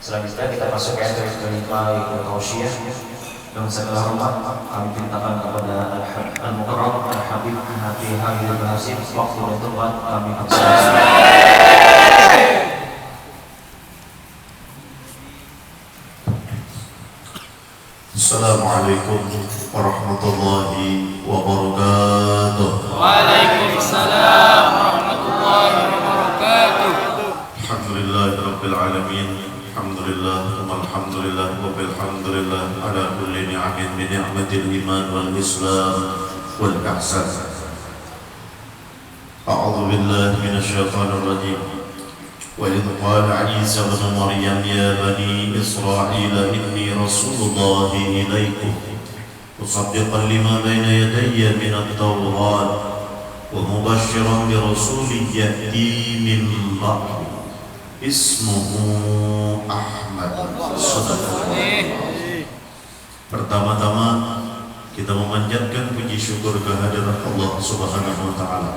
Selanjutnya kita masuk ke ayat kelima yaitu Ghasyiyah. Dengan segala hormat kami perintahkan kepada Al-Mukarram Al-Habib Hati Hamid Al-Hasim waktu dan tempat kami persilakan. Assalamualaikum warahmatullahi wabarakatuh. Waalaikumsalam warahmatullahi wabarakatuh. Alhamdulillahirabbil alamin. Alhamdulillah wa bilhamdulillah ala kulli ni'amin bi ni'matil iman wal islam wal ihsan. A'udzu billahi minasy syaithanir rajim. Wa idh qala Isa ibn Maryam ya bani Israil inni rasulullahi ilaikum musaddiqan lima bayna yadayya min at-taurat wa mubasysyiran bi rasulin ya'ti min ba'di ismuhu Ahmad. Pertama-tama kita memanjatkan puji syukur kehadirat Allah Subhanahu wa taala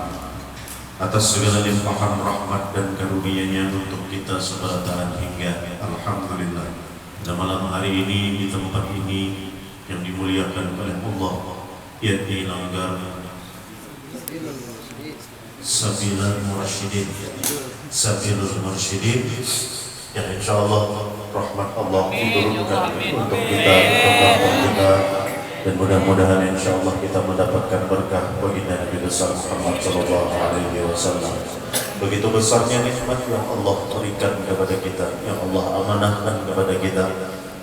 atas segala limpahan rahmat dan karunia-Nya untuk kita sebataan hingga alhamdulillah. Pada malam hari ini di tempat ini yang dimuliakan oleh Allah, yakni Langgar Sabilul Mursyidin, yang insyaallah rahmat Allah diturunkan untuk kita, dan mudah-mudahan insyaallah kita mendapatkan berkah baginda Nabi besar Muhammad sallallahu alaihi wasallam. Begitu besarnya nikmat yang Allah berikan kepada kita, yang Allah amanahkan kepada kita,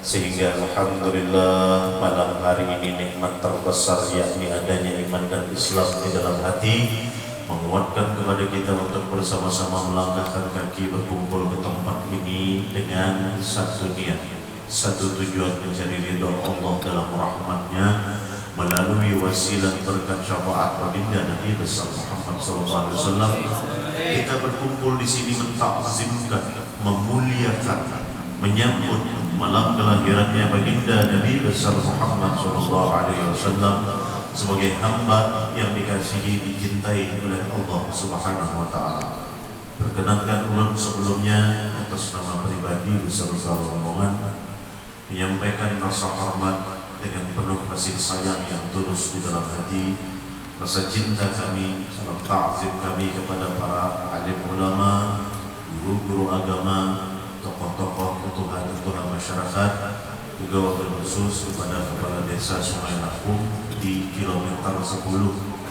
sehingga alhamdulillah malam hari ini nikmat terbesar yakni adanya iman dan Islam di dalam hati menguatkan kepada kita untuk bersama-sama melangkahkan kaki berkumpul ke tempat ini dengan satu niat, satu tujuan, mencari ridha Allah dalam rahmatnya melalui wasilah berkat syafaat baginda Nabi besar Muhammad SAW. Kita berkumpul di sini mentakzimkan, memuliakan, menyambut malam kelahirannya baginda Nabi besar Muhammad SAW sebagai hamba yang dikasihi, dicintai oleh Allah Subhanahu wa taala. Perkenankan ulang sebelumnya atas nama pribadi beserta rombongan menyampaikan rasa hormat dengan penuh kasih sayang yang tulus di dalam hati, rasa cinta kami, salam ta'zim kami kepada para alim ulama, guru-guru agama, tokoh-tokoh ketuhanan masyarakat, juga wabil khusus kepada Kepala Desa Sungai Lakung di kilometer 10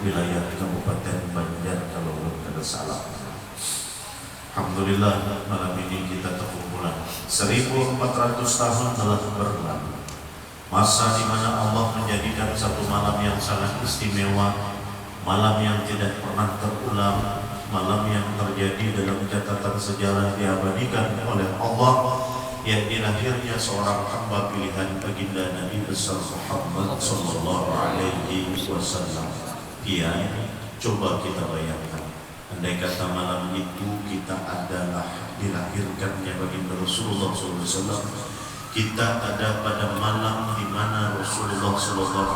wilayah Kabupaten Banjar kalau tidak salah. Alhamdulillah malam ini kita terkumpulan 1400 tahun telah berlalu, masa di mana Allah menjadikan satu malam yang sangat istimewa, malam yang tidak pernah terulang, malam yang terjadi dalam catatan sejarah diabadikan oleh Allah, yakni lahirnya seorang hamba pilihan baginda Nabi besar Muhammad sallallahu alaihi wasallam. Iya, coba kita bayangkan, andai kata malam itu kita adalah dilahirkannya baginda Rasulullah SAW, kita ada pada malam di mana Rasulullah SAW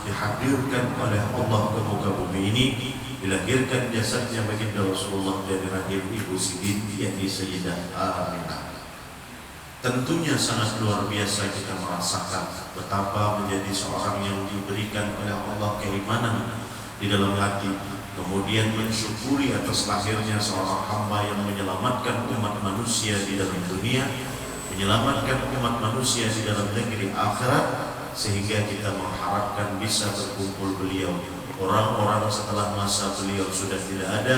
dihadirkan oleh Allah ke muka bumi ini, dilahirkan jasadnya baginda Rasulullah dari rahim ibu Sidin yakni Sayyidah Aminah. Tentunya sangat luar biasa kita merasakan betapa menjadi seorang yang diberikan oleh Allah keimanan di dalam hati, kemudian mensyukuri atas lahirnya seorang hamba yang menyelamatkan umat manusia di dalam dunia, menyelamatkan umat manusia di dalam negeri akhirat, sehingga kita mengharapkan bisa berkumpul beliau. Orang-orang setelah masa beliau sudah tidak ada,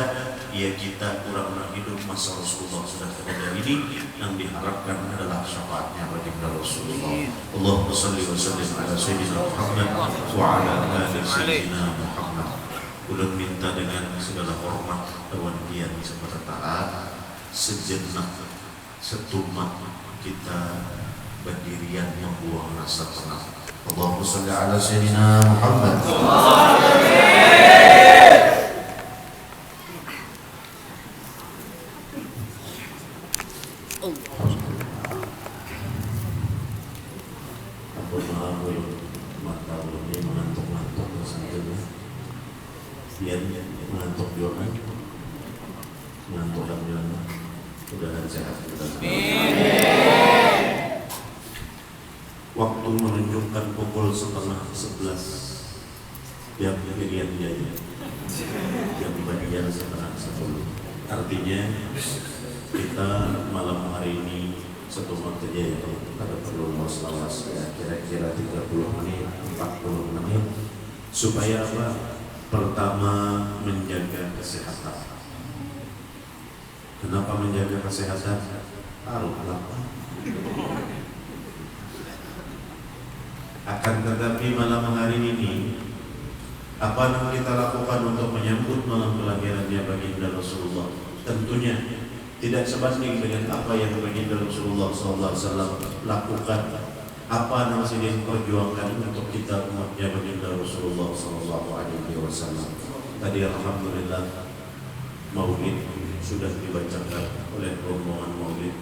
ya kita kurang hidup masa Rasulullah sudah ada ini, yang diharapkan adalah syafaatnya baginda Rasulullah. Allahumma shalli wa sallim ala sayyidina Muhammad wa ala ali sayyidina Muhammad. Ulun minta dengan segala hormat lawan dia serta taat sejenak setumat kita berdirian membuang rasa tenang. Allahumma shalli ala sayyidina Muhammad. Mengantuk juga, mengantuk alhamdulillah, mudah-mudahan sehat. waktu menunjukkan pukul 10:30 jam kejadian jaya, jam bagian 9:30. Artinya kita malam hari ini satu waktu aja ya, ada perlu lawas-lawas ya, kira-kira 30 menit, 40 menit, supaya apa? Pertama, menjaga kesehatan. Kenapa menjaga kesehatan? Taruh lapar. Akan tetapi malam hari ini, apa yang kita lakukan untuk menyambut malam kelahirannya baginda Rasulullah? Tentunya tidak sebanding dengan apa yang baginda Rasulullah SAW lakukan. Apa yang sedang perjuangkan untuk kita umatnya baginda Rasulullah SAW. Tadi alhamdulillah maulid sudah dibacakan oleh rombongan maulid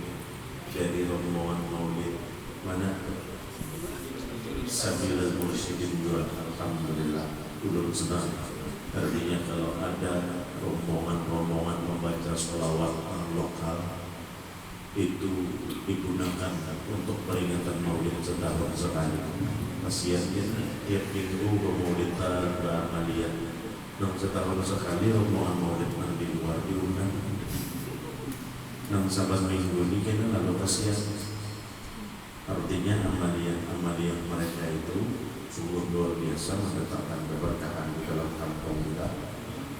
dari rombongan maulid mana? Sabilul Mursyidin juga alhamdulillah ulun senang. Artinya kalau ada rombongan-rombongan membaca sholawat lokal itu digunakan untuk peringatan maulid setahun sekali. Kasiannya tiap minggu maulid beramalia, dan setahun sekali rombongan maulid di luar diundang. Dan saban minggu ini kena lalu kasihan. Artinya amalia mereka itu sungguh luar biasa, mendatangkan keberkahan di dalam kampung kita.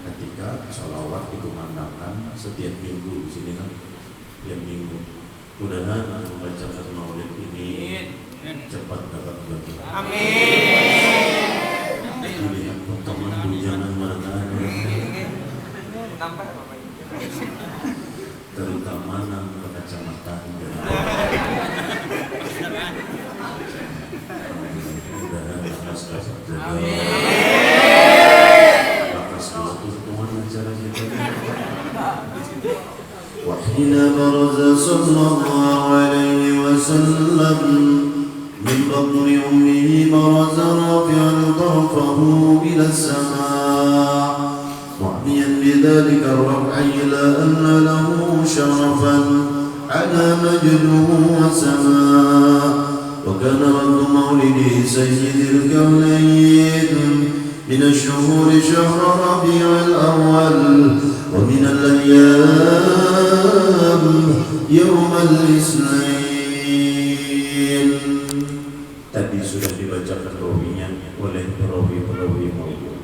Ketika sholawat dikumandangkan setiap minggu di sini kan, tiap minggu. Mudah-mudahan membacakan maulid ini cepat dapat berkah. Amin. Lihat teman jangan mana, terutama nang kacamata. Mudah-mudahan lekas jaga. وحين برز صلى الله عليه وسلم من بطن أمه برز رافعا طرفه إلى السماء معطيا بذلك الرفع إلى أن له شرفا على مجده وسماء. وكان رد مولده سيد الكونين من الشهور شهر ربيع الأول ومن الأيام يوم الاثنين. Tadi sudah dibacakan rawinya oleh perawi-perawi maulid.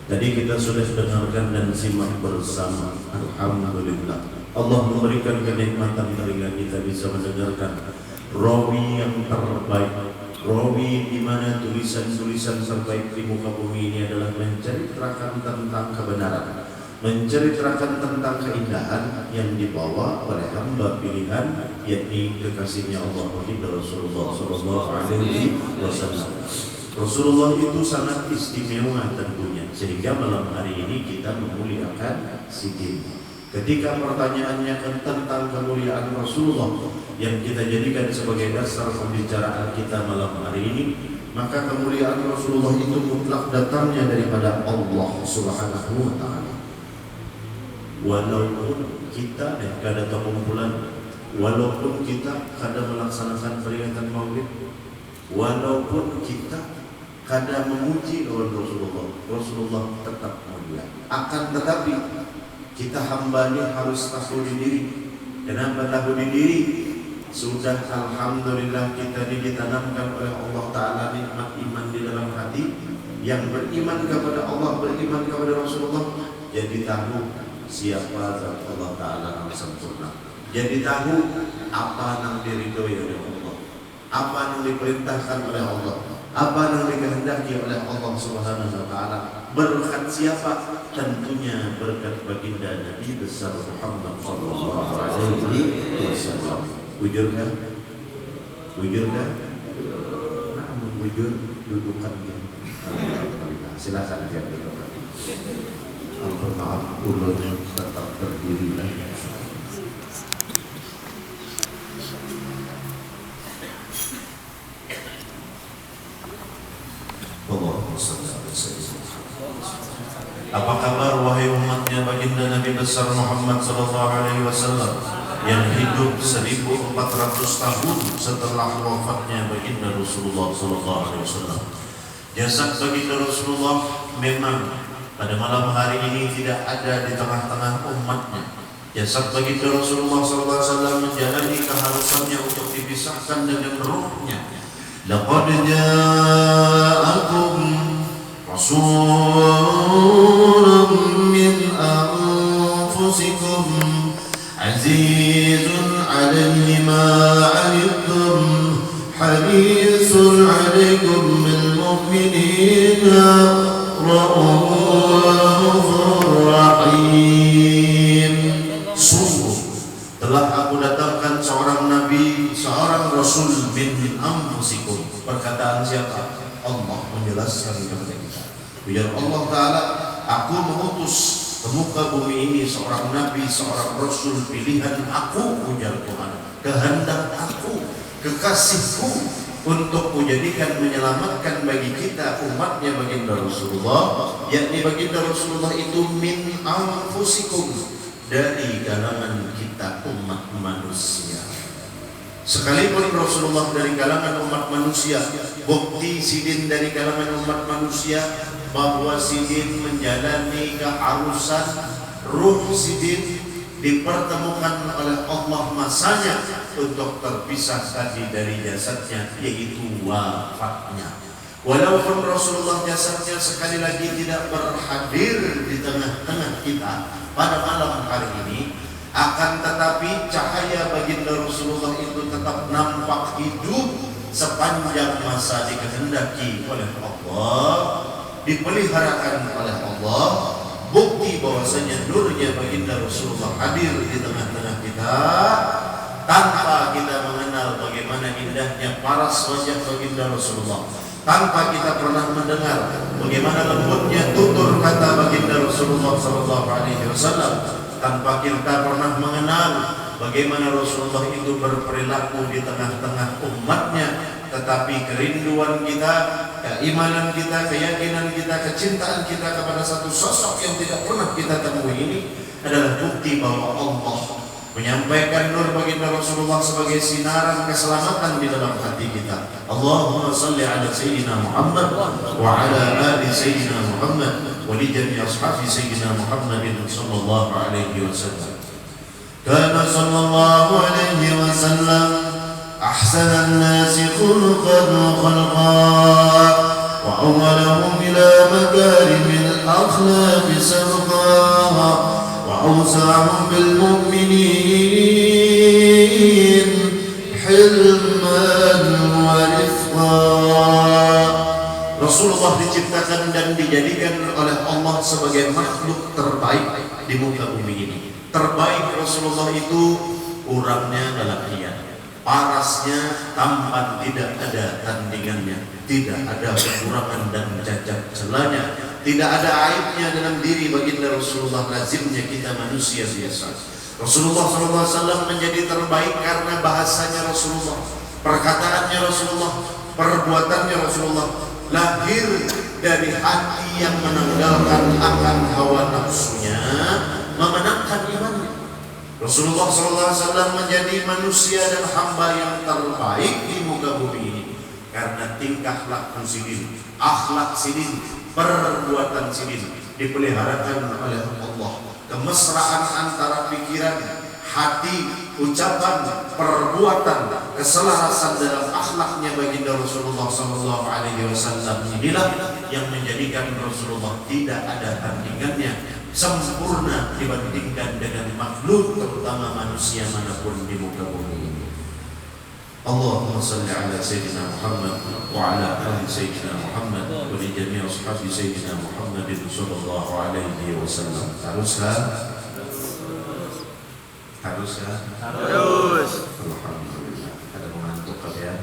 Tadi kita sudah dengarkan dan simak bersama. Alhamdulillah, Allah memberikan kenikmatan telinga kita bisa mendengarkan rawi yang terbaik. Rawi di mana tulisan-tulisan terbaik di muka bumi ini adalah menceritakan tentang kebenaran, menceritakan tentang keindahan yang dibawa oleh hamba pilihan, yakni kekasihnya Allah baginda Rasulullah SAW. Rasulullah itu sangat istimewa tentunya, sehingga malam hari ini kita memuliakan sidin. Ketika pertanyaannya tentang kemuliaan Rasulullah yang kita jadikan sebagai dasar pembicaraan kita malam hari ini, maka kemuliaan Rasulullah itu mutlak datangnya daripada Allah Subhanahu wa ta'ala. Walaupun kita kada kumpulan, walaupun kita kada melaksanakan peringatan maulid, walaupun kita kada memuji Rasulullah tetap mulia. Akan tetapi kita hambanya harus tahu diri. Kenapa tahu diri? Sudah alhamdulillah kita ditanamkan oleh Allah Ta'ala nikmat iman di dalam hati. Yang beriman kepada Allah, beriman kepada Rasulullah, jadi tahu siapa zat Allah Ta'ala yang sempurna. Jadi tahu apa yang diridhoi oleh Allah, apa yang diperintahkan oleh Allah, apa yang dikehendaki oleh Allah Subhanahu wa ta'ala. Berkat siapa? Tentunya berkat baginda Nabi besar Muhammad sallallahu alaihi wasallam. Wujud kan? Namun wujud dudukannya. Silakan dia berdoa. Al-Fatihah ulun tetap berdiri lagi. Apa kabar wahai umatnya baginda Nabi besar Muhammad sallallahu alaihi wasallam? yang hidup 1400 tahun setelah wafatnya baginda Rasulullah SAW. Jasad baginda Rasulullah memang pada malam hari ini tidak ada di tengah-tengah umatnya. Jasad baginda Rasulullah SAW menjalani keharusannya untuk dipisahkan dengan ruhnya. Laqad ja'akum rasulun min anfusikum azizun 'alaihi ma 'anittum harisun 'alaikum bil mu'minina raufur rahim. Sungguh telah aku datangkan seorang nabi, seorang rasul min anfusikum. Perkataan siapa? Allah menjelaskan kepada kita. Ujar Allah Ta'ala, aku mengutus ke muka bumi ini seorang nabi, seorang rasul pilihan aku, ujar Tuhan. Kehendak aku, kekasihku, untuk menjadikan menyelamatkan bagi kita umatnya baginda Rasulullah, yakni baginda Rasulullah itu min anfusikum, dari kalangan kita umat manusia. Sekalipun Rasulullah dari kalangan umat manusia, bukti sidin dari kalangan umat manusia bahwa sidin menjalani keharusan, ruh sidin dipertemukan oleh Allah masanya untuk terpisah tadi dari jasadnya, yaitu wafatnya. Walaupun Rasulullah jasadnya sekali lagi tidak berhadir di tengah-tengah kita pada malam hari ini, akan tetapi cahaya baginda Rasulullah itu tetap nampak hidup sepanjang masa dikehendaki oleh Allah, dipeliharakan oleh Allah. Bukti bahwasanya nurnya baginda Rasulullah hadir di tengah-tengah kita tanpa kita mengenal bagaimana indahnya paras wajah baginda Rasulullah, tanpa kita pernah mendengar bagaimana lembutnya tutur kata baginda Rasulullah SAW, tanpa kita pernah mengenal bagaimana Rasulullah itu berperilaku di tengah-tengah umatnya, tetapi kerinduan kita, keimanan kita, keyakinan kita, kecintaan kita kepada satu sosok yang tidak pernah kita temui ini adalah bukti bahwa Allah menyampaikan nur baginda Rasulullah sebagai sinaran keselamatan di dalam hati kita. Allahumma salli ala Sayyidina Muhammad wa ala ali Sayyidina Muhammad wa li jami'i ashabi Sayyidina Muhammadin sallallahu alaihi wasallam. Kana sallallahu alaihi wasallam ahsanan nasi khuluqan wa khalqan wa awwalahum ila makarimil akhlaqi sabqan وأوسعهم بالمؤمنين حلما ورفقا. Rasulullah diciptakan dan dijadikan oleh Allah sebagai makhluk terbaik di muka bumi ini. Terbaik Rasulullah itu urangnya dalam niat, parasnya tampan tidak ada tandingannya, tidak ada kekurangan dan cacat celanya, tidak ada aibnya dalam diri baginda Rasulullah. Lazimnya kita manusia biasa. Rasulullah SAW menjadi terbaik karena bahasanya Rasulullah, perkataannya Rasulullah, perbuatannya Rasulullah lahir dari hati yang menanggalkan akan hawa nafsunya, memenangkan imannya. Rasulullah SAW menjadi manusia dan hamba yang terbaik di muka bumi ini karena tingkah laku sidin, akhlak sidin, perbuatan sidin dipeliharakan oleh Allah. Kemesraan antara pikiran, hati, ucapan, perbuatan, keselarasan dalam akhlaknya baginda Rasulullah SAW inilah yang menjadikan Rasulullah tidak ada tandingannya, sempurna dibandingkan dengan makhluk, terutama manusia manapun di muka bumi ini. Allahumma salli ala Sayyidina Muhammad wa ala ali Sayyidina Muhammad wa li jami'i ashabi Sayyidina Muhammadin sallallahu alaihi wasallam. Haruskah? Haruskah? Harus. Alhamdulillah. Ada mengantuk kalian?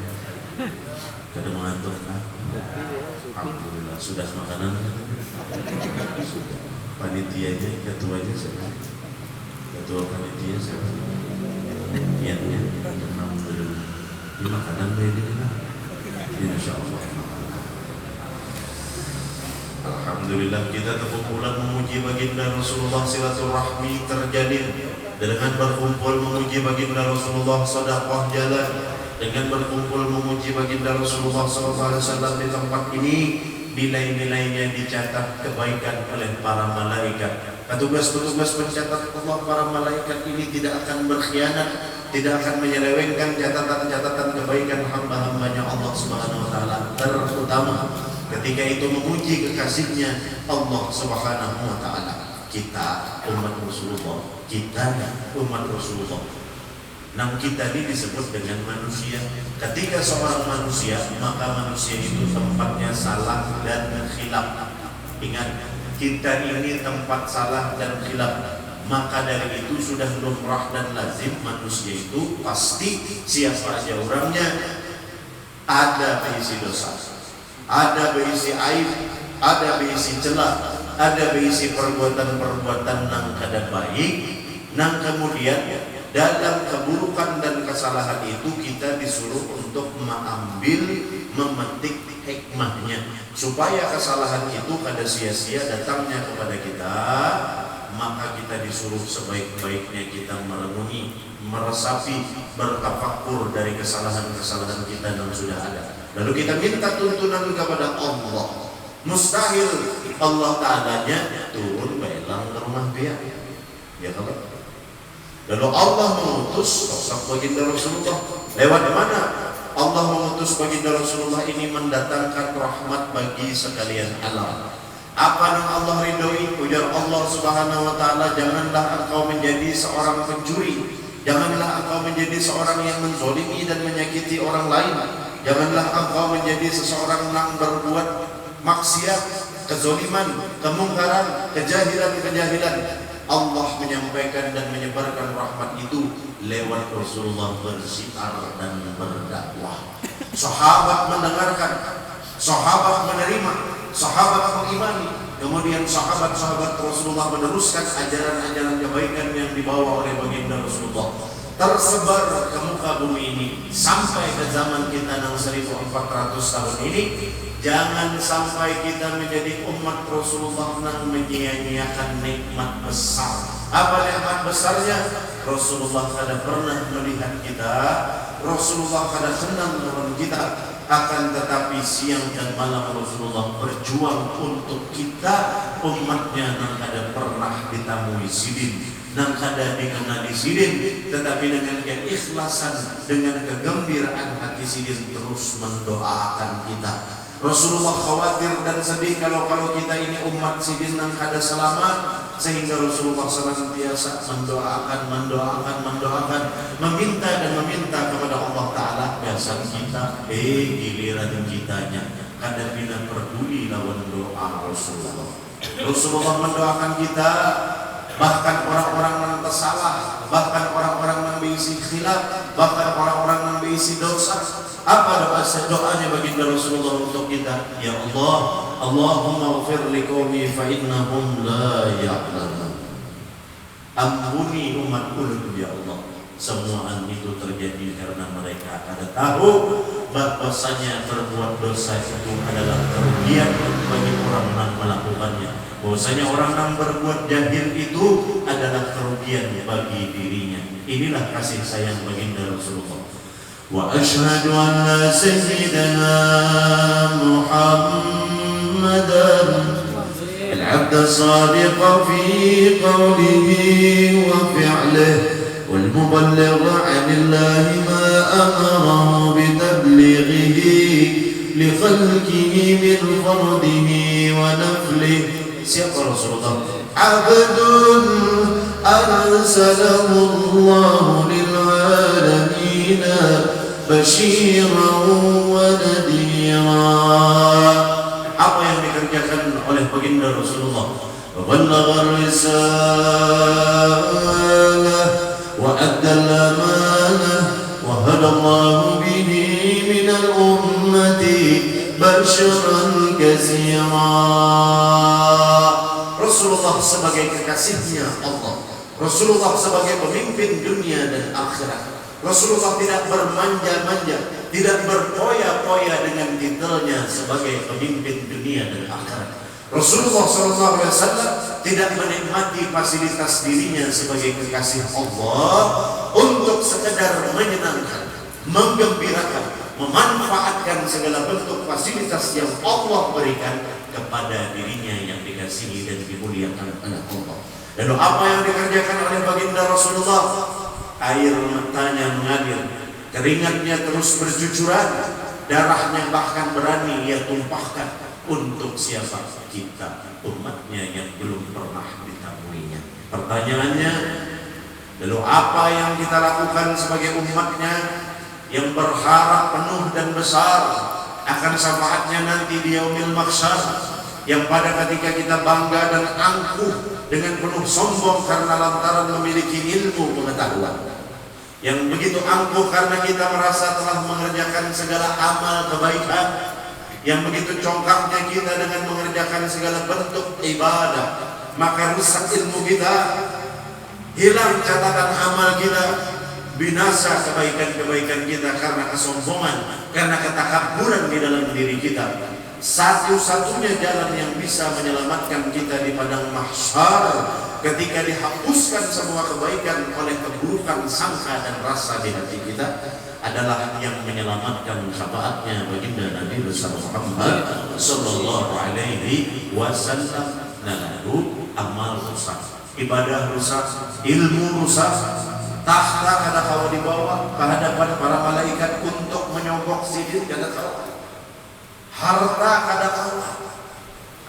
Ada mengantuk kan? Alhamdulillah. Sudah makanan? Sudah. Panitianya, ketuanya siapa? Ketua panitia siapa? Niatnya? Alhamdulillah. Di makanan beda lah. Insyaallah. Alhamdulillah, kita tepuk bulan memuji baginda Rasulullah, silaturahmi terjalin, dengan berkumpul memuji baginda Rasulullah, sedekah jalan. Dengan berkumpul memuji baginda Rasulullah SAW di tempat ini, nilai-nilainya dicatat kebaikan oleh para malaikat. Petugas-petugas pencatat Allah, para malaikat ini tidak akan berkhianat, tidak akan menyelewengkan catatan-catatan kebaikan hamba-hambanya Allah Subhanahu wa taala. Terutama ketika itu memuji kekasihnya Allah Subhanahu wa taala. Kita umat Rasulullah, kita umat Rasulullah. Nam kita ini disebut dengan manusia. Ketika seorang manusia, maka manusia itu tempatnya salah dan khilaf. Ingat, kita ini tempat salah dan khilaf. Maka dari itu sudah lumrah dan lazim manusia itu pasti siapa aja orangnya ada berisi dosa, ada berisi aib, ada berisi celah, ada berisi perbuatan-perbuatan yang kada baik. Nang kemudian dalam keburukan dan kesalahan itu kita disuruh untuk mengambil, memetik hikmahnya supaya kesalahan itu kada sia-sia datangnya kepada kita. Maka kita disuruh sebaik-baiknya kita merenungi, meresapi, bertafakkur dari kesalahan-kesalahan kita yang sudah ada. Lalu kita minta tuntunan kepada Allah. Mustahil Allah Ta'alanya turun belang ke rumah dia, ya kalau. Lalu Allah mengutus sosok baginda Rasulullah. Lewat mana Allah mengutus baginda Rasulullah ini? Mendatangkan rahmat bagi sekalian alam. Apa yang Allah ridhoi? Ujar Allah Subhanahu wa taala, janganlah engkau menjadi seorang pencuri, janganlah engkau menjadi seorang yang menzolimi dan menyakiti orang lain, janganlah engkau menjadi seseorang yang berbuat maksiat, kezoliman, kemungkaran, kejahilan. Allah menyampaikan dan menyebarkan rahmat itu lewat Rasulullah bersiar dan berdakwah. Sahabat mendengarkan, sahabat menerima, sahabat mengimani. Kemudian sahabat-sahabat Rasulullah meneruskan ajaran-ajaran kebaikan yang dibawa oleh baginda Rasulullah, tersebar ke muka bumi ini sampai ke zaman kita yang 1400 tahun ini. Jangan sampai kita menjadi umat Rasulullah yang menyia-nyiakan nikmat besar. Apa nikmat besarnya? Rasulullah kada pernah melihat kita, Rasulullah kada senang dengan kita. Akan tetapi siang dan malam Rasulullah berjuang untuk kita, umatnya yang kada pernah ditamui sidin, yang kada dikenali sidin, tetapi dengan keikhlasan, dengan kegembiraan hati sidin terus mendoakan kita. Rasulullah khawatir dan sedih kalau kita ini umat sidin yang kada selamat, sehingga Rasulullah senantiasa mendoakan, meminta dan meminta kepada Allah Ta'ala. Biasa kita, giliran kitanya kada bina peduli lawan doa Rasulullah. Rasulullah mendoakan kita, bahkan orang-orang yang tersalah, bahkan orang-orang yang berisi khilaf, bahkan orang-orang yang berisi dosa. Apa doanya baginda Rasulullah untuk kita? Ya Allah, Allahumma ighfir liqaumi fa innahum la ya'lamun. Ampuni umatku ya Allah. Semua itu terjadi karena mereka kada tahu bahwasanya berbuat dosa itu adalah kerugian bagi orang yang melakukannya. Bahwasanya orang yang berbuat jahil itu adalah kerugian bagi dirinya. Inilah kasih sayang baginda Rasulullah. وأشهد أن سيدنا محمدا العبد الصادق في قوله وفعله والمبلغ عن الله ما أمره بتبليغه لخلقه من فرده ونفله. Siapa Rasulullah? Abdun arsalahu Allah lil alamin basyiran wa nadhira. Apa yang dikerjakan oleh baginda Rasulullah? Ballagha risalah wa adda al-amanah wa hada Allah bihi min al-ummati basyiran katsira. Rasulullah sebagai kekasihnya Allah, Rasulullah sebagai pemimpin dunia dan akhirat. Rasulullah tidak bermanja-manja, tidak berpoya-poya dengan titelnya sebagai pemimpin dunia dan akhirat. Rasulullah SAW tidak menikmati fasilitas dirinya sebagai kekasih Allah untuk sekedar menyenangkan, menggembirakan, memanfaatkan segala bentuk fasilitas yang Allah berikan kepada dirinya yang dikasihi dan dimuliakan oleh Allah. Dan apa yang dikerjakan oleh baginda Rasulullah? Air matanya mengalir, keringatnya terus bercucuran, darahnya bahkan berani ia tumpahkan untuk siapa? Kita, umatnya yang belum pernah ditamuinya. Pertanyaannya, lalu apa yang kita lakukan sebagai umatnya yang berharap penuh dan besar akan syafaatnya nanti di yaumil mahsyar, yang pada ketika kita bangga dan angkuh dengan penuh sombong karena lantaran memiliki ilmu pengetahuan, yang begitu angkuh karena kita merasa telah mengerjakan segala amal kebaikan, yang begitu congkaknya kita dengan mengerjakan segala bentuk ibadah, maka rusak ilmu kita, hilang catatan amal kita, binasa kebaikan-kebaikan kita karena kesombongan, karena ketakaburan di dalam diri kita. Satu-satunya jalan yang bisa menyelamatkan kita di padang mahsyar ketika dihapuskan semua kebaikan oleh keburukan sangka dan rasa di hati kita adalah yang menyelamatkan syafaatnya baginda Nabi besar Muhammad sallallahu alaihi wasallam. Lalu amal rusak, ibadah rusak, ilmu rusak, tahta kada kau dibawa ke hadapan para malaikat untuk menyogok sidin kada kau, harta kada kau,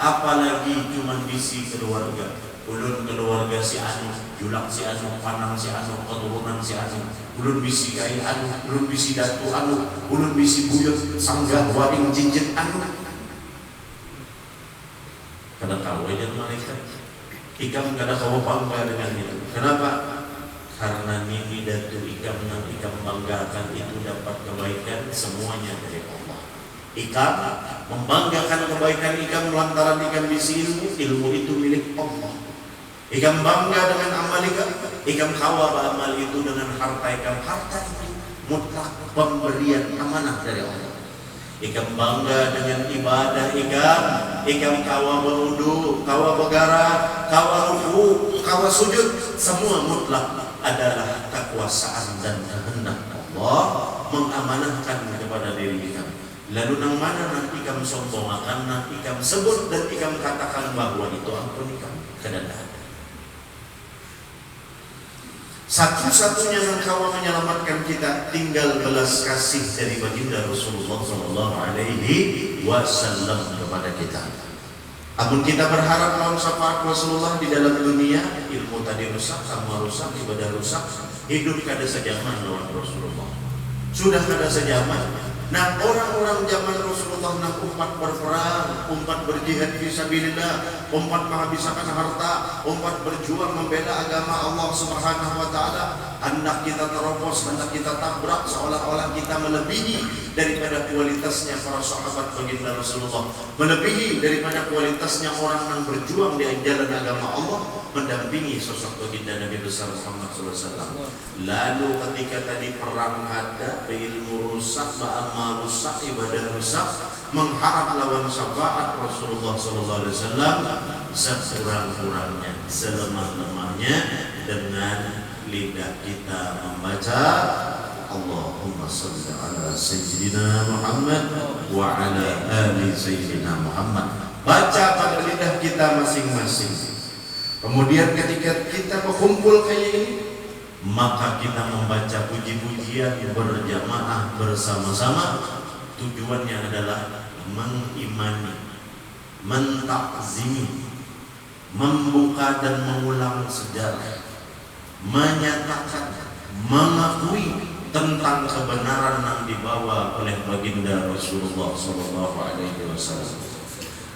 apalagi cuma bisi keluarga, ulun keluarga si anu, julak si anu, panang si anu, keturunan si anu, ulun bisi kai anu, ulun bisi datu anu, ulun bisi buyut sanggah waring jinjit anu, kada kau aja malaikat. Ikam kada kau bangga dengan itu. Kenapa? Karena nini datu ikam yang ikam banggakan itu dapat kebaikan semuanya dari Allah. Ikam membanggakan kebaikan ikam lantaran ikam bisi ilmu, ilmu itu milik Allah. Ikam bangga dengan amal ikam kawa amal itu dengan harta ikam, harta itu mutlak pemberian amanah dari Allah. Ikam bangga dengan ibadah ikam kawa berwudu, kawa begara, kawa ruku, kawa sujud, semua mutlak adalah kekuasaan dan kehendak Allah mengamanahkan kepada diri kita. Lalu nang mana nanti ikam sombongakan, nanti ikam sebut dan ikam katakan bahwa itu ampun ikam kedatangan. Satu-satunya yang kau menyelamatkan kita tinggal belas kasih dari baginda Rasulullah sallallahu alaihi wasallam kepada kita. Amun kita berharap lawan syafaat Rasulullah di dalam dunia, ilmu tadi rusak, amal rusak, ibadah rusak, hidup kada sejaman lawan Rasulullah. Sudah kada sejaman. Nah, orang-orang zaman Rasulullah nak umpat berperang, umpat berjihad fisabilillah, umpat menghabiskan harta, umpat berjuang membela agama Allah Subhanahu wa taala, hendak kita terobos, hendak kita tabrak seolah-olah kita melebihi daripada kualitasnya para sahabat baginda Rasulullah, melebihi daripada kualitasnya orang yang berjuang di jalan agama Allah, mendampingi sosok baginda Nabi besar Muhammad SAW. Lalu ketika tadi perang ada, ilmu rusak, amal rusak, ibadah rusak, mengharap lawan syafaat Rasulullah SAW, sekurang-kurangnya, selemah-lemahnya dengan lidah kita membaca Allahumma salli ala Sayyidina Muhammad wa ala ali Sayyidina Muhammad. Baca pada lidah kita masing-masing. Kemudian ketika kita berkumpul kayak ini, maka kita membaca puji-pujian berjamaah bersama-sama. Tujuannya adalah mengimani, mentakzimi, membuka dan mengulang sejarah, menyatakan, mengakui tentang kebenaran yang dibawa oleh baginda Rasulullah SAW.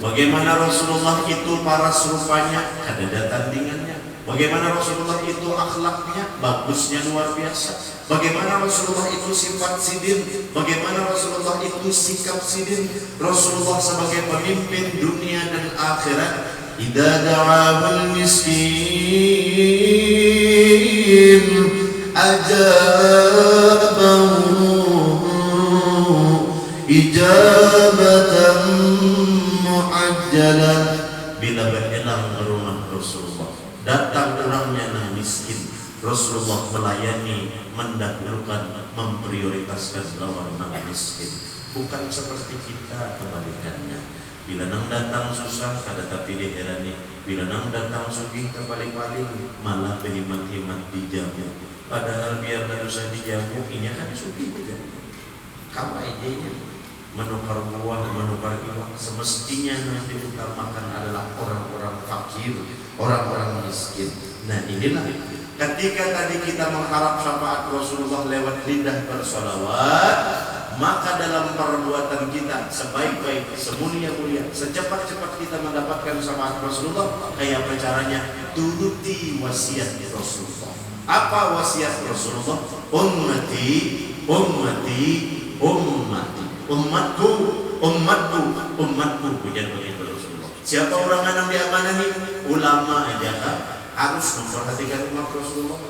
Bagaimana Rasulullah itu paras rupanya, ada tandingannya. Bagaimana Rasulullah itu akhlaknya, bagusnya luar biasa. Bagaimana Rasulullah itu sifat sidin, bagaimana Rasulullah itu sikap sidin. Rasulullah sebagai pemimpin dunia dan akhirat. Idza da'al miskin ajabahu ijabatan muajjalah Rasulullah melayani, mendahulukan, memprioritaskan lawan nang miskin. Bukan seperti kita kebalikannya. Bila nang datang susah, kada tapi diherani. Bila nang datang sugih, terbalik-balik, malah berhemat-hemat dijamu. Padahal biar tak usah dijamu, ini kan sugih juga. Kamu idenya menukar buah, menukar iwak. Semestinya nanti utamakan adalah orang-orang fakir, orang-orang miskin. Nah inilah ketika tadi kita mengharap syafaat Rasulullah lewat lidah bersolawat, maka dalam perbuatan kita sebaik-baik, semulia-mulia, secepat-cepat kita mendapatkan syafaat Rasulullah. Kayak apa caranya? Turuti wasiat Rasulullah. Apa wasiat Rasulullah? Ummati, ummati, ummati. Umatku, umatku, umatku. Bukan begitu Rasulullah. Siapa orang yang diamanani? Ulama aja kan? Harus memperhatikan umat Rasulullah.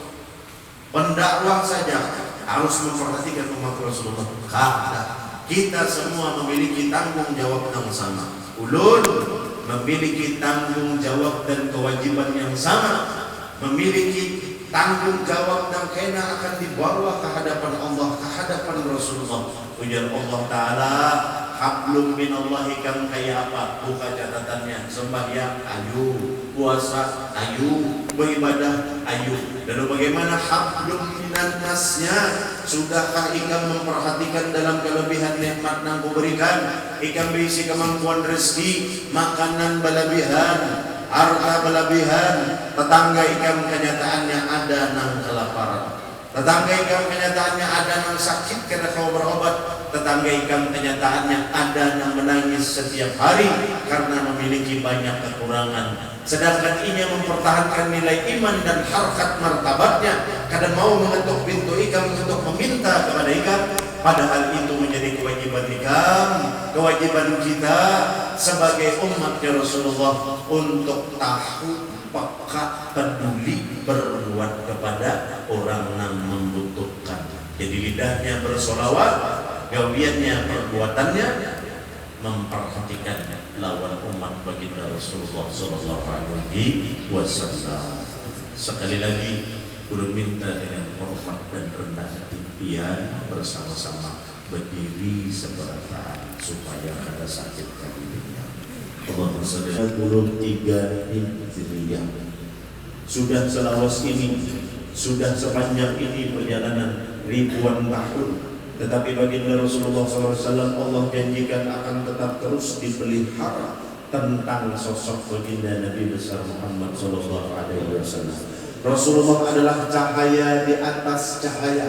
Pendakwah saja harus memperhatikan umat Rasulullah. Karena kita semua memiliki tanggung jawab yang sama. Ulun memiliki tanggung jawab dan kewajiban yang sama. Memiliki tanggung jawab dan kena akan dibawa ke hadapan Allah, ke hadapan Rasulullah. Ujar Allah Ta'ala, hablum minallahi kan kayak apa? Buka catatannya. Sembahyang, ayo. Puasa, ayo. Beribadah, ayo. Lalu bagaimana hablum minannasnya? Sudahkah ikam memperhatikan dalam kelebihan nikmat yang kuberikan? Ikam berisi kemampuan rezeki, makanan berlebihan, harta berlebihan. Tetangga ikam kenyataannya ada nang kelaparan. Tetangga ikam kenyataannya ada yang sakit karena kau berobat. Tetangga ikam kenyataannya ada yang menangis setiap hari karena memiliki banyak kekurangan. Sedangkan ini mempertahankan nilai iman dan harkat martabatnya. Kadang mau mengetuk pintu ikam untuk meminta kepada ikam. Padahal itu menjadi kewajiban ikam, kewajiban kita sebagai umatnya Rasulullah untuk tahu, peka, peduli, berbuat kepada orang yang membutuhkan. Jadi lidahnya bersolawat, gawiannya, perbuatannya memperhatikan lawan umat baginda Rasulullah Sallallahu Alaihi Wasallam. Sekali lagi, ulun minta dengan hormat dan rendah hati pian bersama-sama berdiri seberapa supaya kada sakit kalinya. Allahumma shalli ala 23 Hijriah. Sudah selawas ini, sudah sepanjang ini perjalanan ribuan tahun, tetapi baginda Rasulullah SAW Allah janjikan akan tetap terus dipelihara tentang sosok baginda Nabi besar Muhammad SAW. Rasulullah adalah cahaya di atas cahaya.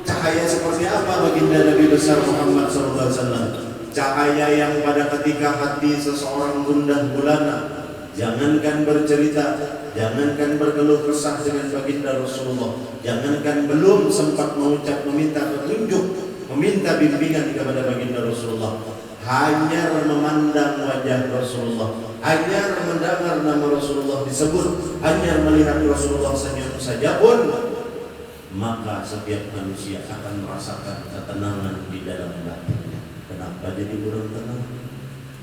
Cahaya seperti apa baginda Nabi besar Muhammad SAW? Cahaya yang pada ketika hati seseorang gundah gulana, jangankan bercerita, jangankan berkeluh kesah dengan baginda Rasulullah, jangankan belum sempat mengucap meminta petunjuk, meminta bimbingan kepada baginda Rasulullah, hanya memandang wajah Rasulullah, hanya mendengar nama Rasulullah disebut, hanya melihat Rasulullah senyum saja pun, maka setiap manusia akan merasakan ketenangan di dalam batinnya. Kenapa jadi kurang tenang?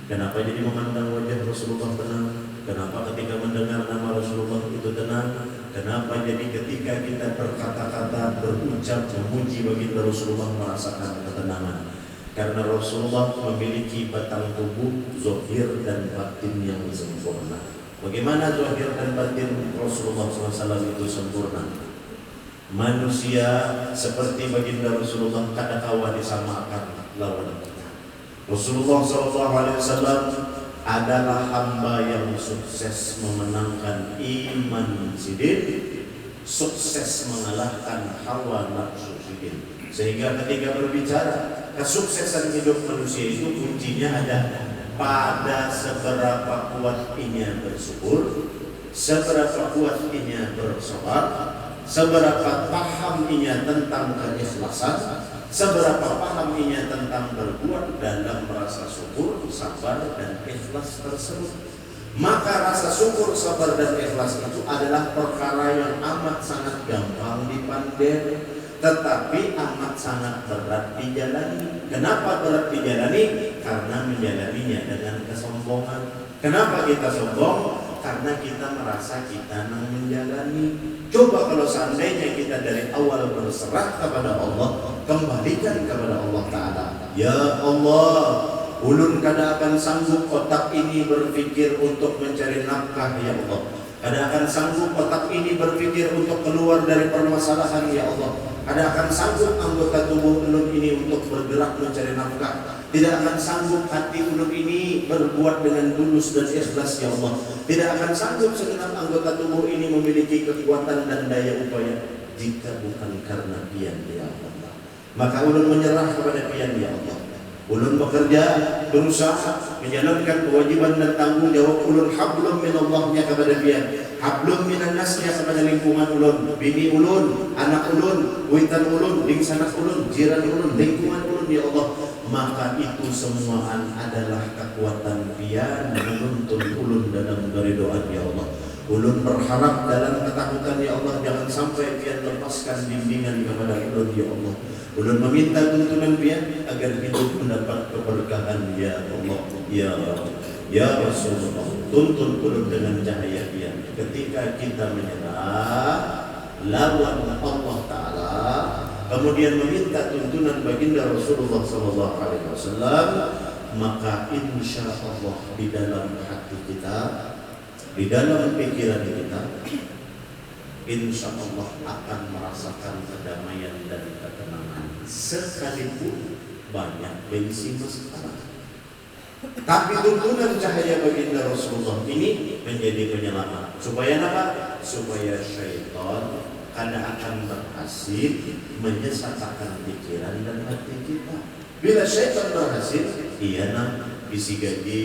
Kenapa jadi memandang wajah Rasulullah tenang? Kenapa ketika mendengar nama Rasulullah itu tenang? Kenapa jadi ketika kita berkata-kata, berucap, memuji baginda Rasulullah merasakan ketenangan? Karena Rasulullah memiliki batang tubuh, zahir dan batin yang sempurna. Bagaimana zahir dan batin Rasulullah SAW itu sempurna? Manusia seperti baginda Rasulullah kadang-kala disamakan lawan kita. Rasulullah SAW adalah hamba yang sukses memenangkan iman sidin, sukses mengalahkan hawa nafsu sidin. Sehingga ketika berbicara kesuksesan hidup manusia itu kuncinya ada pada seberapa kuat ia bersyukur, seberapa kuat ia bersabar, seberapa paham ia tentang keikhlasan, seberapa paham ia tentang berbuat dalam rasa syukur, sabar dan ikhlas tersebut. Maka rasa syukur, sabar dan ikhlas itu adalah perkara yang amat sangat gampang dipandang, tetapi amat sangat berat dijalani. Kenapa berat dijalani? Karena menjalaninya dengan kesombongan. Kenapa kita sombong? karena kita merasa kita menjalani. Coba kalau seandainya kita dari awal berserah kepada Allah, kembalikan kepada Allah Ta'ala. Ya Allah, ulun kada akan sanggup otak ini berpikir untuk mencari nafkah ya Allah. Kada akan sanggup otak ini berpikir untuk keluar dari permasalahan ya Allah. Kada akan sanggup anggota tubuh ulun ini untuk bergerak mencari nafkah. Tidak akan sanggup hati ulun ini berbuat dengan tulus dan ikhlas ya Allah. Tidak akan sanggup segenap anggota tubuh ini memiliki kekuatan dan daya upaya jika bukan karena pian ya Allah. Maka ulun menyerah kepada pian ya Allah. Ulun bekerja, berusaha menjalankan kewajiban dan tanggung jawab ulun. Hablum minallahnya kepada pian, hablum minan nasnya kepada lingkungan ulun, bini ulun, anak ulun, witan ulun, dingsanak ulun, jiran ulun, lingkungan ulun ya Allah. Maka itu semua adalah kekuatan pian menuntun ulun dalam beridoa ya Allah. Ulun berharap dalam ketakutan ya Allah, jangan sampai pian lepaskan bimbingan kepada ulun ya Allah. Ulun meminta tuntunan pian agar hidup mendapat keberkahan ya Allah. Ya Rasulullah, tuntun ulun dengan cahaya pian. Ketika kita menyerah lawan Allah Ta'ala, kemudian meminta tuntunan baginda Rasulullah SAW, maka insya Allah di dalam hati kita, di dalam pikiran kita, insya Allah akan merasakan kedamaian dan ketenangan, sekalipun banyak bensi masalah. Tapi tuntunan cahaya baginda Rasulullah ini menjadi penyelamat. Supaya apa? Supaya syaitan karena akan berhasil menyesatkan pikiran dan hati kita. Bila syaitan berhasil, ia bisa gaji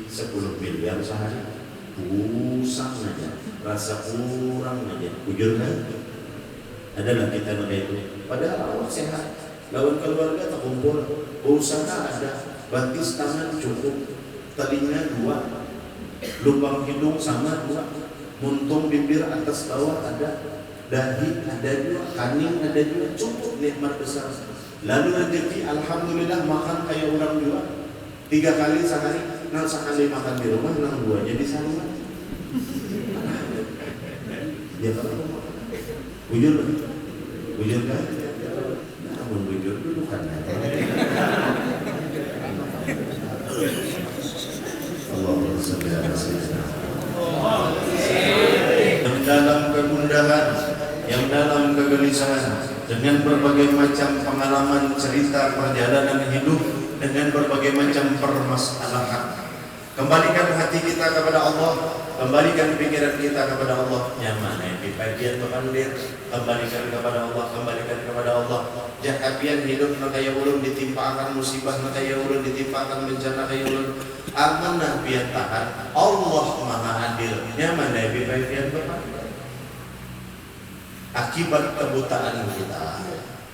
10 miliar sehari. Pusang aja, rasa kurang aja, ujur kan? Adalah kita itu. Padahal awak sehat, lawan keluarga tak kumpul, usaha ada, batis tangan cukup, telinga 2, lubang hidung sama 2, muntung bibir atas bawah ada, dahi ada 2, kaning ada 2, cukup nikmat besar. Lalu rezeki alhamdulillah makan kayak orang 2, 3 kali sehari, sekali makan di rumah 2 jadi sama. Ya kalau bujur kan? Namun bujur dulu kan. Allahumma shalli ala sayyidina. Yang dalam kegundahan, yang dalam kegelisahan, dengan berbagai macam pengalaman cerita perjalanan hidup, dengan berbagai macam permasalahan, kembalikan hati kita kepada Allah, kembalikan pikiran kita kepada Allah. Nyaman ya di bagian pemandir, kembalikan kepada Allah, kembalikan kepada Allah. Jakapian hidup na kaya ulun ditimpakan musibah, na kaya ulun ditimpakan bencana kaya ulun. Amanah pian tahan, Allah Maha Adil. Nyaman ya di bagian pemandir. Akibat kebutaan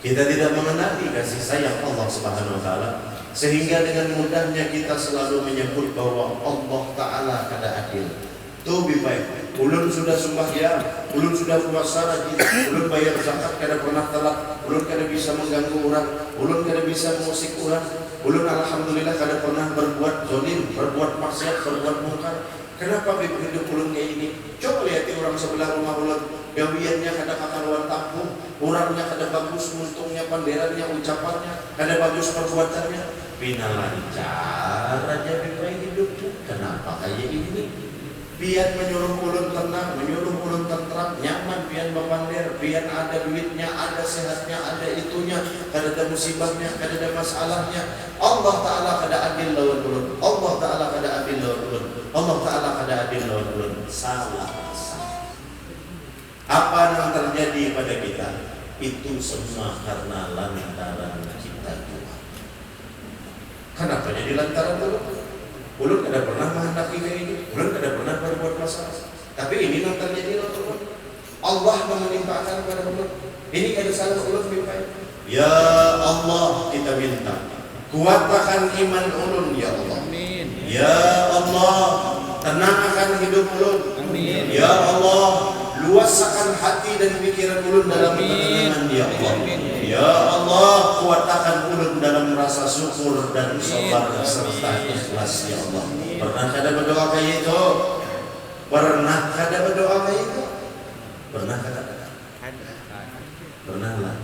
kita tidak mengenali kasih sayang Allah Subhanahu wa taala, sehingga dengan mudahnya kita selalu menyebut bahwa Allah Ta'ala kada adil. Tuh baik, ulun sudah sembahyang, ulun sudah puasa rajin, ulun bayar zakat kada pernah telat, ulun kada bisa mengganggu orang, ulun kada bisa mengusik orang, ulun alhamdulillah kada pernah berbuat zalim, berbuat maksiat, berbuat mungkar. Kenapa hidup ulun kayak ini? Coba lihat orang sebelah rumah ulun, gawiannya kada kakaruan tampung, orangnya kada bagus, muntungnya, panderannya, ucapannya, kada bagus perbuatannya. Bina lancar aja baik hidupnya. Kenapa kayak ini? Pian menyuruh ulun tenang, menyuruh ulun tentram, nyaman pian bapander, pian ada duitnya, ada sehatnya, ada itunya, kada ada musibahnya, kada ada masalahnya. Allah Ta'ala kada adil lawan ulun. Allah Ta'ala kada adil lawan ulun. Allah Ta'ala kada adil lawan ulun. Salah. Apa yang terjadi pada kita? Itu semua karena lantaran kita tua. Kenapa jadi lantaran dulu? Ulun kada pernah menghendaki kayak ini, ulun kada pernah berbuat masalah. Tapi ini yang terjadi ulun. Allah menimpakan kepada ulun. Ini kada salah ulun mimpai. Ya Allah, kita minta kuatkan iman ulun ya Allah. Amin. Ya Allah, tenangkan hidup ulun. Amin. Ya Allah, luaskan hati dan pikiran ulun dalam ketenangan ya Allah. Ya Allah, kuatkan ulun dalam rasa syukur dan sabar serta ikhlas ya Allah. Pernah kada berdoa kayak itu? Pernah kada berdoa kayak itu? Pernah kada? Pernah lah.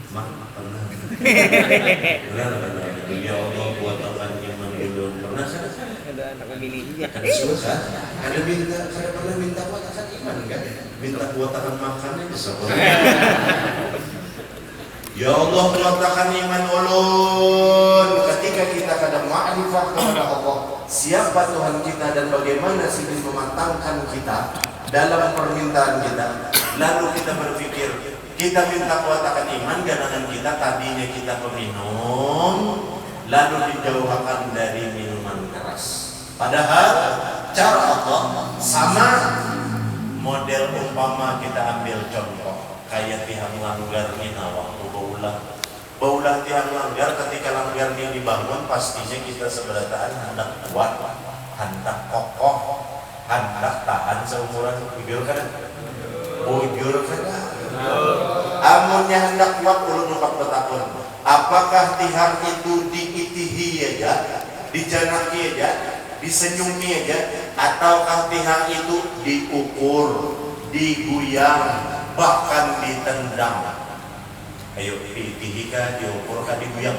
Mak pernah. Pernah lah. Ya Allah kuatkan iman dulu. Pernah kada? Ada anak memilihnya. Kada susah. Kada pernah minta kuatkan iman kan? Minta kuatkan makannya bisa. Ya Allah kuatkan iman ulun. Ketika kita kada ma'rifah kepada Allah, siapa Tuhan kita dan bagaimana sih mematangkan kita dalam permintaan kita, lalu kita berpikir kita minta kuatkan iman, ganangan kita tadinya kita peminum, lalu dijauhkan dari minuman keras. Padahal cara Allah sama. Model umpama kita ambil contoh kayak tiang langgar mina waktu baulah tiang langgar, ketika langgar ini dibangun pastinya kita seberataan hendak kuat, hendak kokoh, hendak tahan seumuran bujur kan? Bujur kan? Amunnya hendak kuat ulun 40 tahun. Apakah tiang itu diitihi aja, dijanaki aja, disenyumi aja, ataukah tiang itu diukur, diguyang, bahkan ditendang? Ayo diitihika, diukur kah, diguyang?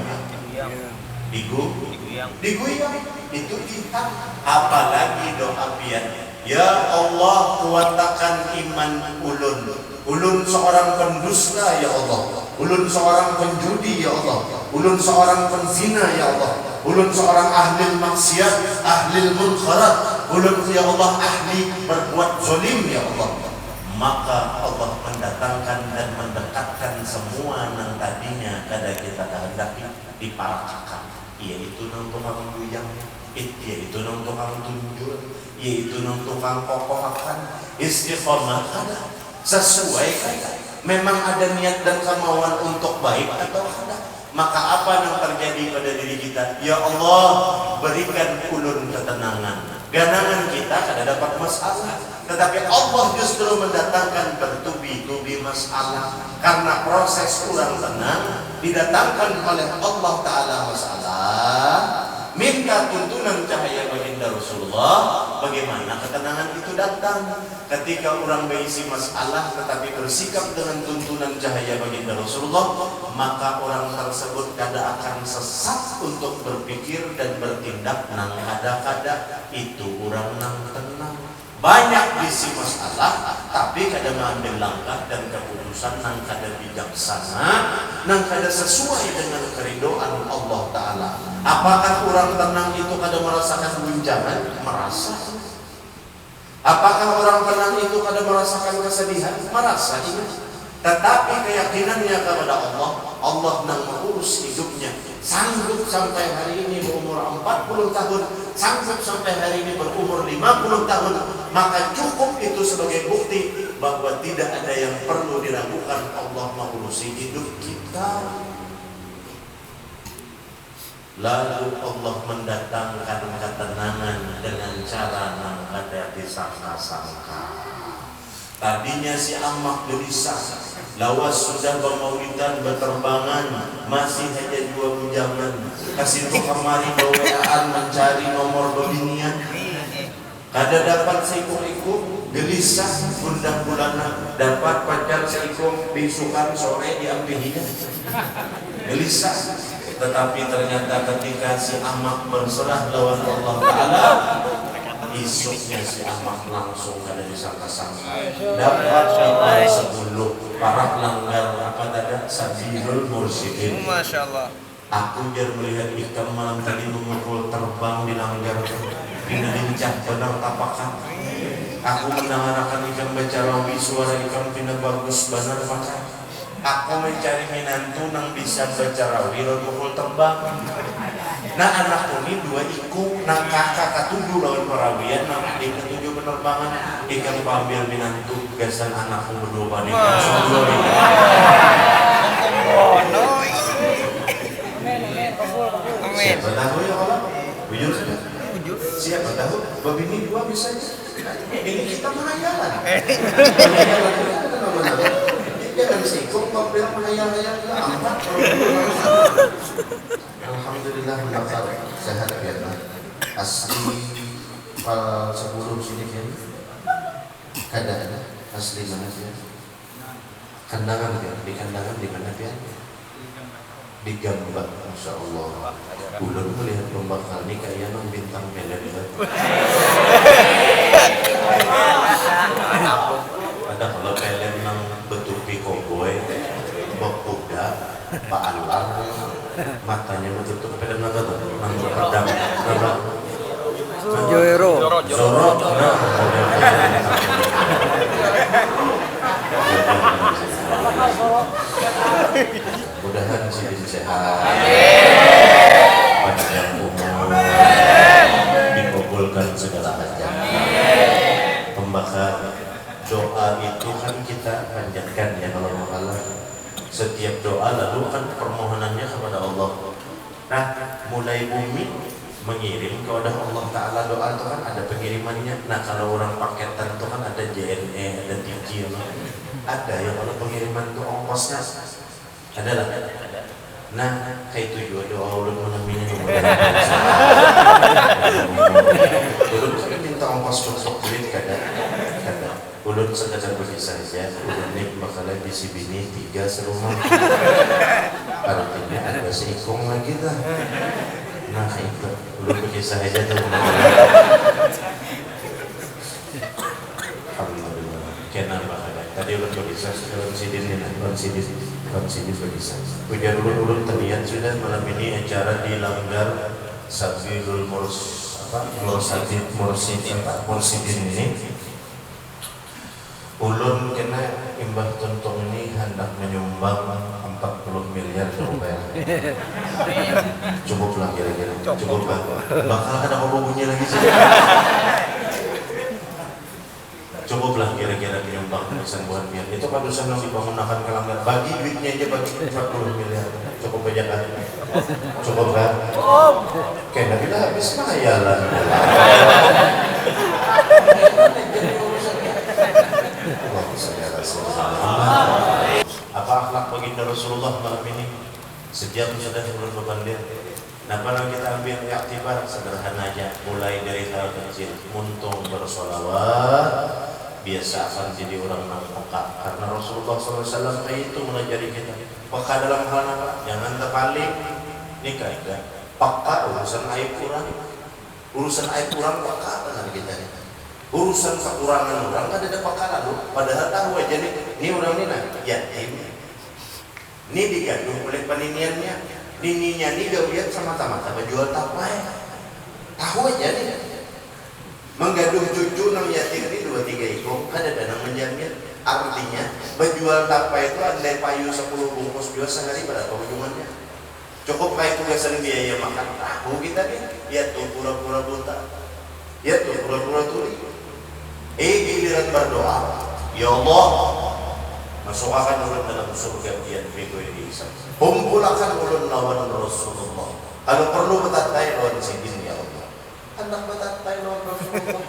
Diguyang itu tiang. Apalagi doa pian, ya Allah kuatkan iman ulun. Ulun seorang pendusta ya Allah, ulun seorang penjudi ya Allah, ulun seorang penzina ya Allah, ulun seorang ahli maksiat, ahli munkarat, ulun ya Allah ahli berbuat zalim ya Allah. Maka Allah mendatangkan dan mendekatkan semua yang tadinya kada kita kehendaki diparakakan, yaitu nang tukang guyang, yaitu nang tukang tunjul, yaitu nang tukang kokohakan, istiqomah kada sesuai kada, memang ada niat dan kemauan untuk baik atau kada. Maka apa yang terjadi pada diri kita? Ya Allah berikan ulun ketenangan. Ganangan kita kada dapat masalah, tetapi Allah justru mendatangkan bertubi-tubi masalah. Karena proses kurang tenang didatangkan oleh Allah Ta'ala masalah. Minta tuntunan cahaya baginda Rasulullah. Bagaimana ketenangan itu datang? Ketika orang berisi masalah tetapi bersikap dengan tuntunan cahaya baginda Rasulullah, maka orang tersebut kada akan sesat untuk berpikir dan bertindak nang kada-kada. Itu orang nang tenang. Banyak bisi masalah tapi kada mengambil langkah dan keputusan nang kada bijaksana, nang kada sesuai dengan keridhaan Allah Ta'ala. Apakah orang tenang itu kada merasakan guncangan? Merasa. Apakah orang tenang itu kada merasakan kesedihan? Merasa. Tetapi keyakinannya kepada Allah, Allah nang mengurus hidupnya. Sanggup sampai hari ini berumur 40 tahun, sanggup sampai hari ini berumur 50 tahun, maka cukup itu sebagai bukti bahwa tidak ada yang perlu diragukan, Allah mengurusi hidup kita. Lalu Allah mendatangkan ketenangan dengan cara yang kada disangka-sangka. Tadinya si Amak gelisah, lawas sudah bermaulidan berterbangan, masih hanya 2 bujangan. Kasih tu kemari bawaan mencari nomor beginian. Kada dapat seikut-ikut, gelisah undang bulanan. Dapat pacar seikut bisukan sore diambilinya. Gelisah. Tetapi ternyata ketika si Amak berserah lawan Allah Ta'ala, isuknya si Ahmad langsung kada disangka-sangka dapat nilai 10 para pelanggar apa tadi Sabilul Mursyidin. Masya Allah. Aku jar melihat ikan malam tadi memukul terbang di langgar bina lincah benar tapakan. Aku mendengarkan ikan baca rawi, suara ikan bina bagus benar makan. Aku mencari minantu nang bisa baca rawi dan mukul terbang. Nah anakku ini 2 iku, nang kakak ketujuh lawan perawian, nang adik ketujuh penerbangan, ikan pambil minantu gasan anakku berdua banding. Siapa tahu ya Allah? Bujur saja. Siapa tahu? Babini 2 bisa. Ini kita menghayalan. Jangan sikap mobil menghayal-hayal amat. Alhamdulillah dapat sehat ya. Asli sebelum sini kan ada asli mana sih? Kandangan kan, di kandangan di mana kan? Di Gambak, masya Allah. Ulun melihat pembakar ini kayak nang bintang Medan. Ada kalau film nang betupi koboi, bekuda, Pak Anwar, matanya betutup film apa tuh? Nang berpedang, Joero. Zorro, mudahan sidin sehat, panjang umur, dikabulkan segala hajat. Pembakar doa itu kan kita panjatkan ya kalau masalah setiap doa lalu kan permohonannya kepada Allah. Nah, mulai bumi mengirim kepada Allah Ta'ala doa itu kan ada pengirimannya. Nah, kalau orang paketan itu kan ada JNE, ada TG, ada yang kalau pengiriman itu ongkosnya ada lah. Nah, kayak itu juga doa ulun menaminya ulun kan minta ongkos untuk duit kada ulun sekadar berkisah saja. Ulun ini bakalan bisi bini 3 serumah, artinya ada seikong lagi dah. Nah itu ulun berkisah saja tuh. Alhamdulillah kena bakalan tadi ulun berkisah dalam sidin berkisah. Ujian ulun terlihat sudah malam ini acara di Langgar Sabilul Mursidin ini. Ulun kena imbah tuntung ini hendak menyumbang 40 miliar rupiah. Cukup lah kira-kira. Cukup lah. Bakal ada bunyi lagi sih. Cukup lah kira-kira menyumbang pesan buat biar. Itu padusan yang dibangunkan ke Langgar. Bagi duitnya aja bagi 40 miliar. Cukup aja kan? Cukup kan? Kayaknya kita habis mahayalan. Apa akhlak baginda Rasulullah malam ini? Setiap sudah ulun bebandir. Nah, kalau kita ambil iktibar sederhana aja, mulai dari hal kecil, muntung bersolawat, biasa akan jadi orang yang peka. Karena Rasulullah SAW itu mengajari kita peka dalam hal apa? Jangan terpaling. Nikah kan? Peka urusan aib kurang peka benar kita ini. Urusan kekurangan orang kan ada peka lalu. Padahal tahu aja nih, ini orang ini yatim. Ini digaduh oleh peniniannya. Nininya ini gak lihat sama-sama jual tapai. Tahu aja nih. Menggaduh cucu nang yatim ini 2-3 ekor ada dana menjamin. Artinya berjual tapai itu andai payu 10 bungkus jual sehari berapa ujungannya? Cukup kayak tugasan biaya makan tahu kita nih. Ya tuh pura-pura buta. Ya tuh pura-pura tuli. Giliran berdoa, ya Allah, masukkan ulun dalam surga yang bego ini bisa. Kumpulkan ulun lawan Rasulullah. Kalau perlu betatai lawan sidin ya Allah. Anak betatai lawan Rasulullah.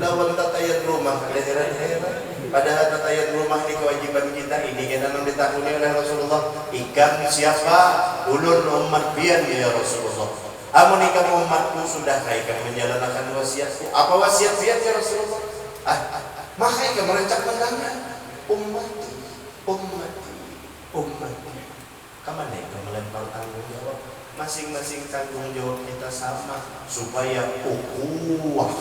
Lawan tatayan rumah heran-heran. Padahal tatayan rumah ini kewajiban kita ini kita yang ditanggung oleh Rasulullah. Ikan siapa? Ulun umat pian ya Rasulullah. Amun ikam umatku sudah ikan menjalankan wasiatku. Apa wasiat pian ya Rasulullah? Makanya merencak pandangan ummati kemana itu melempar tanggung jawab masing-masing tanggung jawab kita sama supaya ukhuwah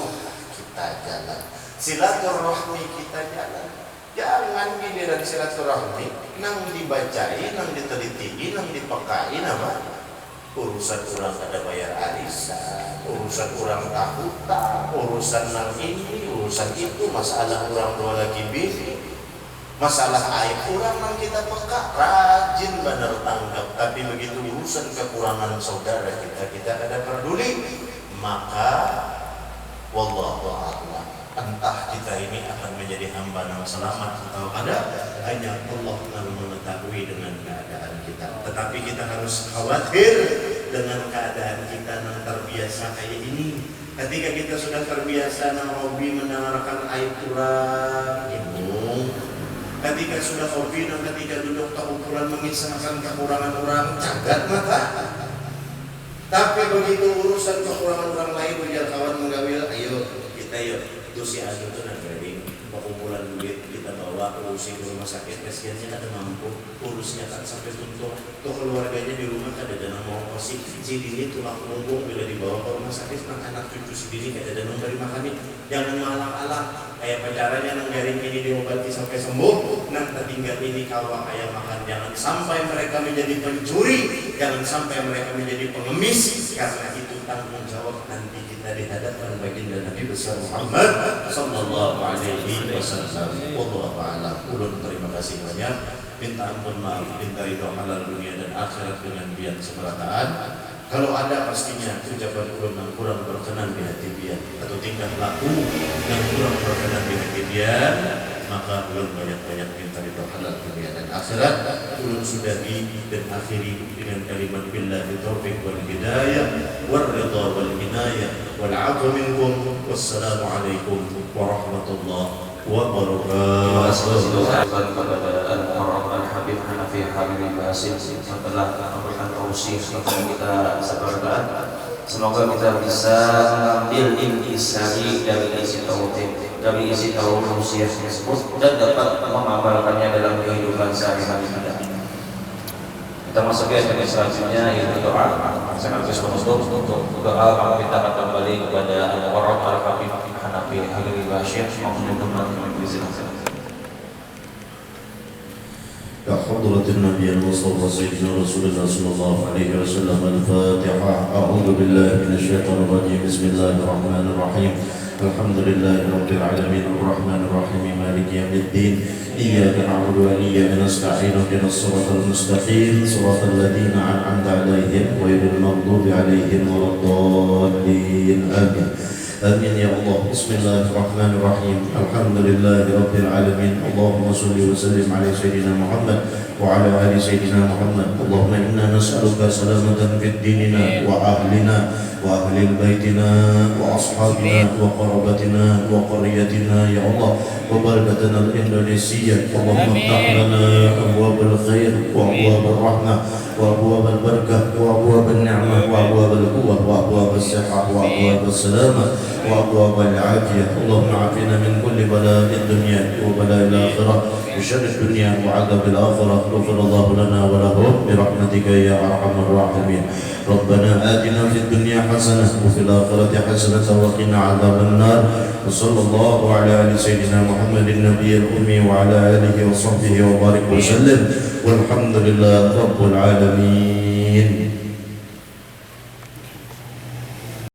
kita jalan, silaturahmi kita jalan. Jangan giliran silaturahmi nang dibacain, nang diteliti, nang dipekain apa urusan orang ada bayar arisan, urusan orang tahutan, urusan nang ini, urusan itu, masalah orang dua lagi bini, masalah aib orang nang kita peka, rajin benar tanggap. Tapi begitu urusan kekurangan saudara kita kada peduli, maka wallahu a'lam. Entah kita ini akan menjadi hamba yang selamat atau kada, hanya Allah yang mengetahui dengan keadaan kita. Tetapi kita harus khawatir dengan keadaan kita yang terbiasa kayak ini. Ketika kita sudah terbiasa nang hobi mendengarkan aib orang, ketika sudah hobi dan ketika duduk tahukuran mengisahkan kekurangan orang, cagat mata. Tapi begitu urusan kekurangan orang lain, ujar kawan menggawil, ayo kita yuk itu si Adu tuh nagering pengumpulan duit kita bawa urusin ke rumah sakit, kasihannya kada mampu urusnya kan sampai tuntung tuh keluarganya di rumah kada ada mau kasih si Dini tulang punggung bila dibawa ke rumah sakit anak cucu si Dini kada ada dari makan. Jangan malang-alang kayak pacarannya nanggaring ini diobati sampai sembuh nang tertinggal ini kawa kayak makan. Jangan sampai mereka menjadi pencuri, jangan sampai mereka menjadi pengemis, karena itu tanggung jawab nanti kita di hadapan baginda Nabi besar Muhammad sallallahu alaihi wasallam. Wallahu a'lam. Ulun terima kasih banyak, minta ampun maaf, minta ridho halal dunia dan akhirat dengan bian semerataan. Kalau ada pastinya ucapan ulun yang kurang berkenan di hati bian atau tingkah laku yang kurang berkenan di hati bian, maka ulun banyak-banyak minta ridho halal dunia dan akhirat. Ulun sudahi dan akhiri dengan kalimat billahi taufiq wal hidayah wal ridha wal inayah wal 'afwa minkum. Wassalamu alaikum warahmatullahi Terima kasih wabarakatuh. kepada Al-Mukarram Al-Habib Hanafi Habib Basim yang telah memberikan tausiah kepada kita sebarkan. Semoga kita bisa mengambil intisari dari isi tauhid, dari isi tausiah tersebut dan dapat mengamalkannya dalam kehidupan sehari-hari kita. Kita masuk ke yang selanjutnya yaitu doa. Sekaligus menutup untuk doa kita akan kembali kepada Al-Mukarram Al-Habib Hanafi Habib Basim يا حضرة النبي المصطفى سيدنا رسول الله صلى الله عليه وسلم. الفاتحة. أعوذ بالله من الشيطان الرجيم. بسم الله الرحمن الرحيم. الحمد لله رب العالمين الرحمن الرحيم مالك يوم الدين. إياك نعبد وإياك نستعين اهدنا الصراط المستقيم صراط الذين أنعمت عليهم غير المغضوب عليهم ولا الضالين. آمين. آمين يا الله. بسم الله الرحمن الرحيم. الحمد لله رب العالمين. اللهم صل وسلم على سيدنا محمد وعلى آل سيدنا محمد. اللهم إنا نسألك سلامة في ديننا وأهلنا وأهل بيتنا وأصحابنا وقرابتنا وقريتنا يا الله وبلدتنا الإندونيسية. اللهم افتح لنا أبواب الخير وأبواب الرحمة وأبواب البركة وأبواب النعمة وأبواب القوة وأبواب الصحة وأبواب السلامة وأبواب العافية. اللهم عافنا من كل بلاء الدنيا وبلاء الآخرة وشر الدنيا وعذاب الآخرة. غفر الله لنا ولهم برحمتك يا أرحم الراحمين. ربنا آتنا في الدنيا حسنة وفي الآخرة حسنة وقنا عذاب النار. وصلى الله على آل سيدنا محمد النبي الأمي وعلى آله وصحبه وبارك وسلم والحمد لله رب العالمين.